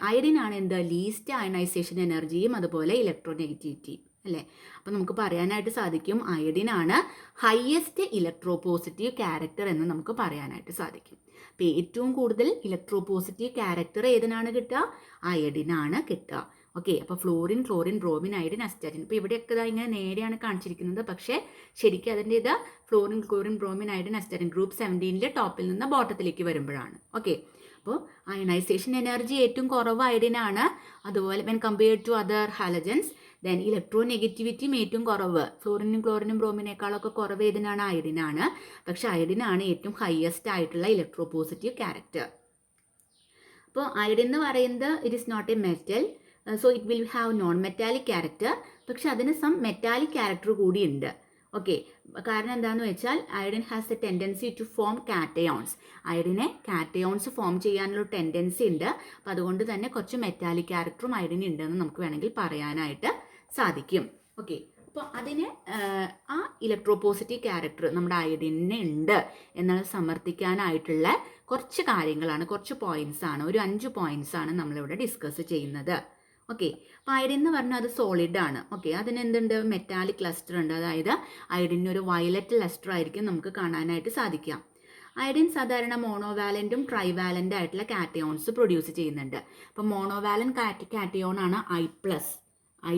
[SPEAKER 1] അയഡിനാണ് എന്താ ലീസ്റ്റ് അയണൈസേഷൻ എനർജിയും അതുപോലെ ഇലക്ട്രോനെഗറ്റിവിറ്റിയും അല്ലേ. അപ്പോൾ നമുക്ക് പറയാനായിട്ട് സാധിക്കും അയഡിനാണ് ഹയസ്റ്റ് ഇലക്ട്രോപോസിറ്റീവ് ക്യാരക്ടർ എന്ന് നമുക്ക് പറയാനായിട്ട് സാധിക്കും. അപ്പോൾ ഏറ്റവും കൂടുതൽ ഇലക്ട്രോപോസിറ്റീവ് ക്യാരക്ടർ ഏതിനാണ് കിട്ടുക? അയഡിനാണ് കിട്ടുക. ഓക്കെ, അപ്പോൾ fluorine, chlorine, bromine, iodine, astatine. ഇപ്പോൾ ഇവിടെയൊക്കെ ഇങ്ങനെ നേരെയാണ് കാണിച്ചിരിക്കുന്നത്, പക്ഷേ ശരിക്കും അതിൻ്റെ ഇത് fluorine, chlorine, bromine, iodine, astatine group 17 ടോപ്പിൽ നിന്ന് ബോട്ടത്തിലേക്ക് വരുമ്പോഴാണ്. ഓക്കെ, അപ്പോൾ അയണൈസേഷൻ എനർജി ഏറ്റവും കുറവ് അയഡിനാണ്. അതുപോലെ when compared to other halogens, then ഇലക്ട്രോനെഗറ്റിവിറ്റിയും ഏറ്റവും കുറവ് ഫ്ലൂറിനും ക്ലോറിനും ബ്രോമിനേക്കാളൊക്കെ കുറവ് ഏതിനാണ്? അയഡിനാണ്. പക്ഷേ അയഡിനാണ് ഏറ്റവും ഹയസ്റ്റ് ആയിട്ടുള്ള ഇലക്ട്രോപോസിറ്റീവ് ക്യാരക്ടർ. അപ്പോൾ അയഡിൻ എന്ന് പറയുന്നത് it is not a metal, so it will have non metallic character. പക്ഷെ അതിന് സം മെറ്റാലിക് ക്യാരക്ടർ കൂടിയുണ്ട്. ഓക്കെ, കാരണം എന്താണെന്ന് വെച്ചാൽ iodine has a tendency to form cations. അയഡിനെ കാറ്റയോൺസ് ഫോം ചെയ്യാനുള്ള ടെൻഡൻസി ഉണ്ട്. അപ്പോൾ അതുകൊണ്ട് തന്നെ കുറച്ച് മെറ്റാലിക് ക്യാരക്ടറും അയഡിന് ഉണ്ടെന്ന് നമുക്ക് വേണമെങ്കിൽ പറയാനായിട്ട് സാധിക്കും. ഓക്കെ, അപ്പോൾ അതിന് ആ ഇലക്ട്രോപോസിറ്റീവ് ക്യാരക്ടർ നമ്മുടെ അയഡിന് ഉണ്ട് എന്നത് സമർത്ഥിക്കാനായിട്ടുള്ള കുറച്ച് കാര്യങ്ങളാണ്, കുറച്ച് പോയിന്റ്സ് ആണ്, ഒരു 5 പോയിന്റ്സ് ആണ് നമ്മളിവിടെ ഡിസ്കസ് ചെയ്യുന്നത്. ഓക്കെ, അപ്പോൾ അയഡിൻ എന്ന് പറഞ്ഞാൽ അത് സോളിഡ് ആണ്. ഓക്കെ, അതിന് എന്തുണ്ട്? മെറ്റാലിക് ക്ലസ്റ്റർ ഉണ്ട്. അതായത് അയഡിന് ഒരു വയലറ്റ് ലസ്റ്റർ ആയിരിക്കും നമുക്ക് കാണാനായിട്ട് സാധിക്കുക. അയഡിൻ സാധാരണ മോണോവാലൻറ്റും ട്രൈവാലൻ്റ് ആയിട്ടുള്ള കാറ്റയോൺസ് പ്രൊഡ്യൂസ് ചെയ്യുന്നുണ്ട്. അപ്പോൾ മോണോവാലൻ കാറ്റയോൺ ആണ് I+,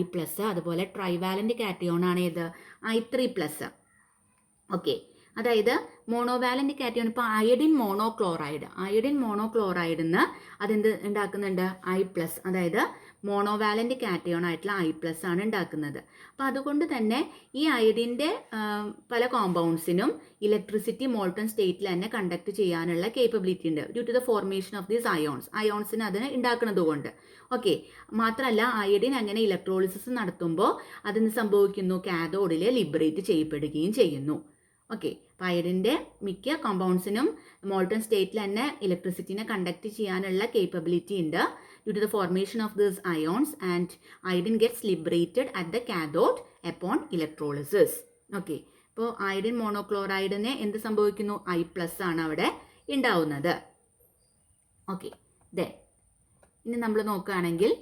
[SPEAKER 1] അതുപോലെ ട്രൈവാലൻ്റ് കാറ്റയോൺ ആണ് ഏത്? I3+. ഓക്കെ, അതായത് മോണോവാലൻ്റ് കാറ്റയോൺ ഇപ്പോൾ അയഡിൻ മോണോക്ലോറൈഡിന്ന് അതെന്ത് ഉണ്ടാക്കുന്നുണ്ട്? I+, അതായത് മോണോവാലൻ്റ് കാറ്റയോൺ ആയിട്ടുള്ള I+ ആണ് ഉണ്ടാക്കുന്നത്. അപ്പോൾ അതുകൊണ്ട് തന്നെ ഈ അയഡിൻ്റെ പല കോമ്പൗണ്ട്സിനും ഇലക്ട്രിസിറ്റി മോൾട്ടൺ സ്റ്റേറ്റിൽ തന്നെ കണ്ടക്ട് ചെയ്യാനുള്ള കേപ്പബിലിറ്റി ഉണ്ട് due to the formation of these അയോൺസിന് അതിന് ഉണ്ടാക്കുന്നത് കൊണ്ട്. ഓക്കെ, മാത്രമല്ല അയഡിൻ അങ്ങനെ ഇലക്ട്രോളിസിസ് നടത്തുമ്പോൾ അതിന് സംഭവിക്കുന്നു, കാഥോഡിൽ ലിബറേറ്റ് ചെയ്യപ്പെടുകയും ചെയ്യുന്നു. ഓക്കെ, അപ്പോൾ അയഡിൻ്റെ മിക്ക കോമ്പൗണ്ട്സിനും മോൾട്ടൺ സ്റ്റേറ്റിൽ തന്നെ ഇലക്ട്രിസിറ്റിനെ കണ്ടക്ട് ചെയ്യാനുള്ള കേപ്പബിലിറ്റി ഉണ്ട് due to the formation of these ions, and iodine gets liberated at the cathode upon electrolysis. Okay, ഇപ്പോൾ അയഡിൻ മോണോക്ലോറൈഡിനെ എന്ത് സംഭവിക്കുന്നു? I+ ആണ് അവിടെ ഉണ്ടാവുന്നത്. ഓക്കെ, ഇനി നമ്മൾ നോക്കുകയാണെങ്കിൽ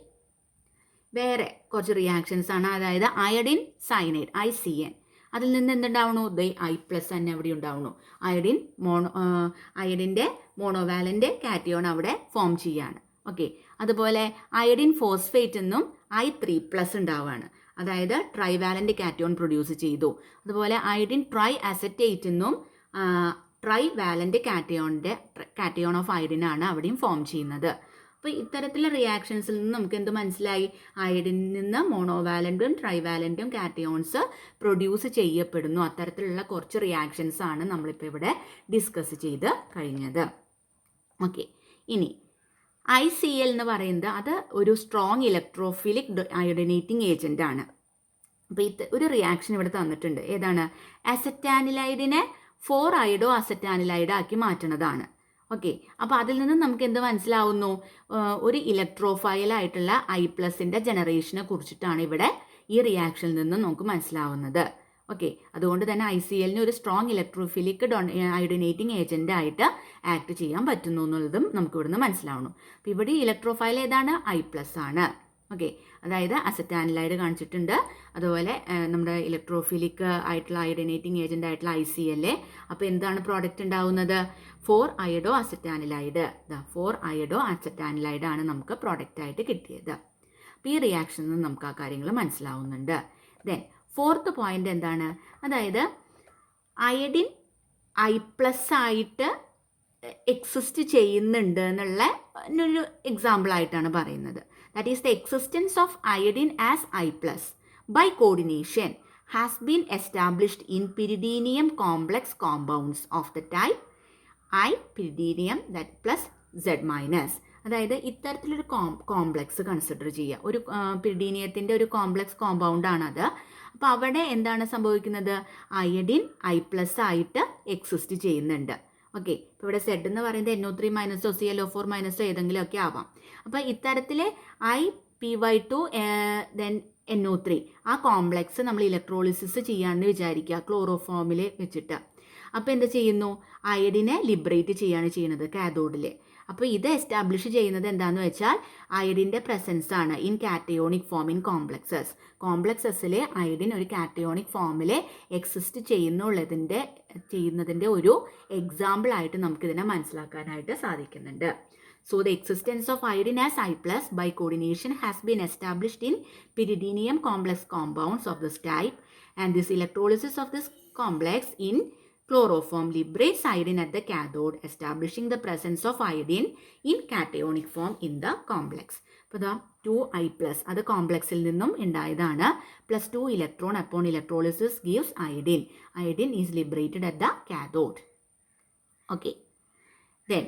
[SPEAKER 1] വേറെ കുറച്ച് റിയാക്ഷൻസ് ആണ്. അതായത് അയഡിൻ സയനൈഡ് ICN, അതിൽ നിന്ന് എന്തുണ്ടാവണു? I+ തന്നെ അവിടെ ഉണ്ടാവുന്നു. അയഡിൻ്റെ മോണോവാലൻ്റ് കാറ്റയോൺ അവിടെ ഫോം ചെയ്യാണ്. ഓക്കെ, അതുപോലെ അയഡിൻ ഫോസ്ഫേറ്റ് എന്നും I3+ ഉണ്ടാവുകയാണ്. അതായത് ട്രൈവാലൻ്റ് കാറ്റയോൺ പ്രൊഡ്യൂസ് ചെയ്തു. അതുപോലെ അയഡിൻ ട്രൈ അസറ്റേറ്റ് എന്നും ട്രൈവാലൻ്റ് കാറ്റയോൺ ഓഫ് അയഡിൻ ആണ് അവിടെയും ഫോം ചെയ്യുന്നത്. അപ്പോൾ ഇത്തരത്തിലുള്ള റിയാക്ഷൻസിൽ നിന്ന് നമുക്ക് എന്ത് മനസ്സിലായി? അയഡിനിൽ നിന്ന് മോണോവാലൻറ്റും ട്രൈവാലൻറ്റും കാറ്റയോൺസ് പ്രൊഡ്യൂസ് ചെയ്യപ്പെടുന്നു. അത്തരത്തിലുള്ള കുറച്ച് റിയാക്ഷൻസ് ആണ് നമ്മളിപ്പോൾ ഇവിടെ ഡിസ്കസ് ചെയ്ത് കഴിഞ്ഞത്. ഓക്കെ, ഇനി ICl എന്ന് പറയുന്നത് അത് ഒരു സ്ട്രോങ് ഇലക്ട്രോഫിലിക് അയോഡിനേറ്റിംഗ് ഏജൻ്റ് ആണ്. അപ്പോൾ ഒരു റിയാക്ഷൻ ഇവിടെ തന്നിട്ടുണ്ട്. ഏതാണ്? അസറ്റാനിലൈഡിനെ 4-അയഡോ അസറ്റാനിലൈഡ് ആക്കി മാറ്റുന്നതാണ്. ഓക്കെ, അപ്പോൾ അതിൽ നിന്ന് നമുക്ക് എന്ത് മനസ്സിലാവുന്നു? ഒരു ഇലക്ട്രോഫൈലായിട്ടുള്ള I+ൻ്റെ ജനറേഷനെ കുറിച്ചിട്ടാണ് ഇവിടെ ഈ റിയാക്ഷനിൽ നിന്ന് നമുക്ക് മനസ്സിലാവുന്നത്. ഓക്കെ, അതുകൊണ്ട് തന്നെ IClന് ഒരു സ്ട്രോങ് ഇലക്ട്രോഫിലിക് അയോഡിനേറ്റിംഗ് ഏജൻ്റ് ആയിട്ട് ആക്ട് ചെയ്യാൻ പറ്റുന്നു എന്നുള്ളതും നമുക്ക് ഇവിടുന്ന് മനസ്സിലാവുന്നു. അപ്പോൾ ഇവിടെ ഇലക്ട്രോഫൈൽ ഏതാണ്? I+ ആണ്. ഓക്കെ, അതായത് അസറ്റാനിലൈഡ് കാണിച്ചിട്ടുണ്ട്. അതുപോലെ നമ്മുടെ ഇലക്ട്രോഫിലിക് ആയിട്ടുള്ള അയോഡിനേറ്റിംഗ് ഏജൻ്റ് ആയിട്ടുള്ള ICl. അപ്പോൾ എന്താണ് പ്രോഡക്റ്റ് ഉണ്ടാവുന്നത്? 4-അയഡോ അസറ്റാനിലൈഡ്. 4-അയഡോ അസറ്റാനിലൈഡ് ആണ് നമുക്ക് പ്രോഡക്റ്റ് ആയിട്ട് കിട്ടിയത്. അപ്പോൾ ഈ റിയാക്ഷനിൽ നിന്ന് നമുക്ക് ആ കാര്യങ്ങൾ മനസ്സിലാവുന്നുണ്ട്. ദെൻ 4th പോയിന്റ് എന്താണ്? അതായത് I+ ആയിട്ട് എക്സിസ്റ്റ് ചെയ്യുന്നുണ്ട് എന്നുള്ള ഒരു എക്സാമ്പിളായിട്ടാണ് പറയുന്നത്. That is the existence of iodine as I+ by coordination has been established in pyridinium complex compounds of the type I pyridinium that plus Z-. അതായത് ഇത്തരത്തിലൊരു കോംപ്ലക്സ് കൺസിഡർ ചെയ്യുക. ഒരു പിരിഡീനിയത്തിൻ്റെ ഒരു കോംപ്ലക്സ് കോമ്പൗണ്ടാണത്. അപ്പോൾ അവിടെ എന്താണ് സംഭവിക്കുന്നത്? അയഡിൻ I+ ആയിട്ട് എക്സിസ്റ്റ് ചെയ്യുന്നുണ്ട്. ഓക്കെ, ഇപ്പോൾ ഇവിടെ Z എന്ന് പറയുന്നത് NO3- ClO4- ഏതെങ്കിലുമൊക്കെ ആവാം. അപ്പോൾ ഇത്തരത്തിൽ IPy2 ദെൻ NO3 ആ കോംപ്ലക്സ് നമ്മൾ ഇലക്ട്രോളിസിസ് ചെയ്യാമെന്ന് വിചാരിക്കുക ക്ലോറോഫോമിൽ വെച്ചിട്ട്. അപ്പോൾ എന്ത് ചെയ്യുന്നു? അയഡിനെ ലിബറേറ്റ് ചെയ്യുകയാണ് ചെയ്യുന്നത് കാഥോഡിൽ. അപ്പോൾ ഇത് എസ്റ്റാബ്ലിഷ് ചെയ്യുന്നത് എന്താണെന്ന് വെച്ചാൽ അയഡിൻ്റെ പ്രസൻസ് ആണ് ഇൻ കാറ്റയോണിക് ഫോം ഇൻ കോംപ്ലക്സസിൽ അയഡിൻ ഒരു കാറ്റയോണിക് ഫോമിൽ എക്സിസ്റ്റ് ചെയ്യുന്നതിൻ്റെ ഒരു എക്സാമ്പിളായിട്ട് നമുക്കിതിനെ മനസ്സിലാക്കാനായിട്ട് സാധിക്കുന്നുണ്ട്. So the existence of iodine as I+ by coordination has been established in pyridinium complex compounds of this type, and this electrolysis of this complex in chloroform liberates iodine at the cathode, establishing the presence of iodine in cationic form in the complex. അപ്പോൾ ദാ 2I+ അത് കോംപ്ലക്സിൽ നിന്നും ഉണ്ടായതാണ്. +2 electron upon electrolysis gives iodine. Iodine is liberated at the cathode. Okay. Then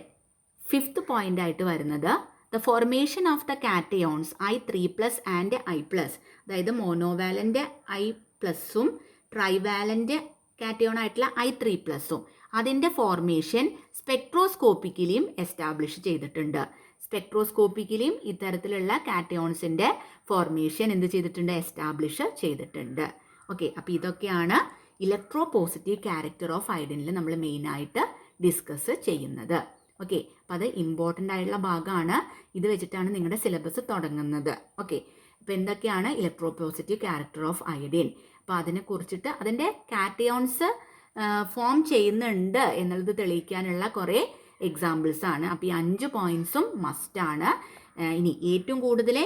[SPEAKER 1] fifth point ആയിട്ട് വരുന്നത് the formation of the cations I3+ and I+, അതായത് monovalent I+ഉം trivalent cation ആയിട്ടുള്ള I3+ഉം അതിൻ്റെ ഫോർമേഷൻ സ്പെക്ട്രോസ്കോപ്പിക്കലിയും എസ്റ്റാബ്ലിഷ് ചെയ്തിട്ടുണ്ട്. സ്പെക്ട്രോസ്കോപ്പിക്കലിയും ഇത്തരത്തിലുള്ള കാറ്റയോൺസിൻ്റെ ഫോർമേഷൻ എന്ത് ചെയ്തിട്ടുണ്ട്? എസ്റ്റാബ്ലിഷ് ചെയ്തിട്ടുണ്ട്. ഓക്കെ, അപ്പോൾ ഇതൊക്കെയാണ് ഇലക്ട്രോ പോസിറ്റീവ് ക്യാരക്ടർ ഓഫ് അയഡിനിൽ നമ്മൾ മെയിനായിട്ട് ഡിസ്കസ് ചെയ്യുന്നത്. ഓക്കെ, അപ്പോൾ അത് ഇമ്പോർട്ടൻ്റ് ആയിട്ടുള്ള ഭാഗമാണ്. ഇത് വെച്ചിട്ടാണ് നിങ്ങളുടെ സിലബസ് തുടങ്ങുന്നത്. ഓക്കെ, അപ്പോൾ എന്തൊക്കെയാണ് electro positive character of iodine? അപ്പോൾ അതിനെക്കുറിച്ചിട്ട് അതിൻ്റെ കാറ്റയോൺസ് ഫോം ചെയ്യുന്നുണ്ട് എന്നുള്ളത് തെളിയിക്കാനുള്ള കുറേ എക്സാമ്പിൾസ് ആണ്. അപ്പോൾ ഈ 5 പോയിൻറ്റ്സും മസ്റ്റാണ്. ഇനി ഏറ്റവും കൂടുതൽ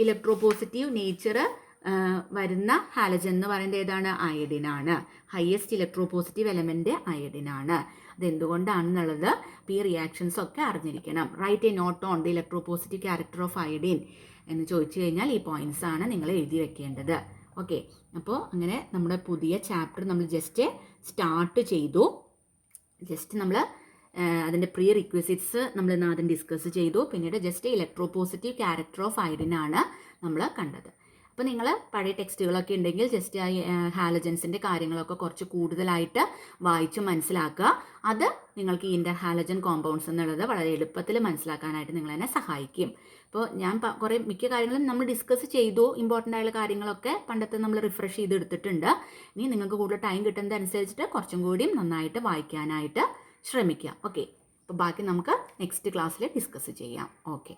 [SPEAKER 1] ഇലക്ട്രോ പോസിറ്റീവ് നേച്ചർ വരുന്ന ഹാലജൻ എന്ന് പറയുന്നത് ഏതാണ്? അയഡിനാണ്. ഹയസ്റ്റ് ഇലക്ട്രോ പോസിറ്റീവ് എലമെൻറ്റ് അയഡിനാണ്. അതെന്തുകൊണ്ടാണെന്നുള്ളത് അപ്പോൾ ഈ റിയാക്ഷൻസ് ഒക്കെ അറിഞ്ഞിരിക്കണം. Write a note on the electropositive character of iodine എന്ന് ചോദിച്ചു കഴിഞ്ഞാൽ ഈ പോയിന്റ്സ് ആണ് നിങ്ങൾ എഴുതി വെക്കേണ്ടത്. ഓക്കെ, അപ്പോൾ അങ്ങനെ നമ്മുടെ പുതിയ ചാപ്റ്റർ നമ്മൾ ജസ്റ്റ് സ്റ്റാർട്ട് ചെയ്തു. ജസ്റ്റ് നമ്മൾ അതിൻ്റെ പ്രീ റിക്വസിറ്റ്സ് നമ്മൾ ഇന്ന് ആദ്യം ഡിസ്കസ് ചെയ്തു. പിന്നീട് just electropositive character of അയഡിനാണ് നമ്മൾ കണ്ടത്. അപ്പോൾ നിങ്ങൾ പഴയ ടെക്സ്റ്റുകളൊക്കെ ഉണ്ടെങ്കിൽ ജസ്റ്റ് ഹാലജൻസിൻ്റെ കാര്യങ്ങളൊക്കെ കുറച്ച് കൂടുതലായിട്ട് വായിച്ച് മനസ്സിലാക്കുക. അത് നിങ്ങൾക്ക് ഈ ഇൻ്റർ ഹാലജൻ കോമ്പൗണ്ട്സ് എന്നുള്ളത് വളരെ എളുപ്പത്തിൽ മനസ്സിലാക്കാനായിട്ട് നിങ്ങളെന്നെ സഹായിക്കും. അപ്പോൾ ഞാൻ കുറേ മിക്ക കാര്യങ്ങളും നമ്മൾ ഡിസ്കസ് ചെയ്തു. ഇമ്പോർട്ടൻ്റ് ആയുള്ള കാര്യങ്ങളൊക്കെ പണ്ടത്തെ നമ്മൾ റിഫ്രഷ് ചെയ്തെടുത്തിട്ടുണ്ട്. ഇനി നിങ്ങൾക്ക് കൂടുതൽ ടൈം കിട്ടുന്നതനുസരിച്ചിട്ട് കുറച്ചും കൂടിയും നന്നായിട്ട് വായിക്കാനായിട്ട് ശ്രമിക്കുക. ഓക്കെ, അപ്പോൾ ബാക്കി നമുക്ക് നെക്സ്റ്റ് ക്ലാസ്സിൽ ഡിസ്കസ് ചെയ്യാം. ഓക്കെ.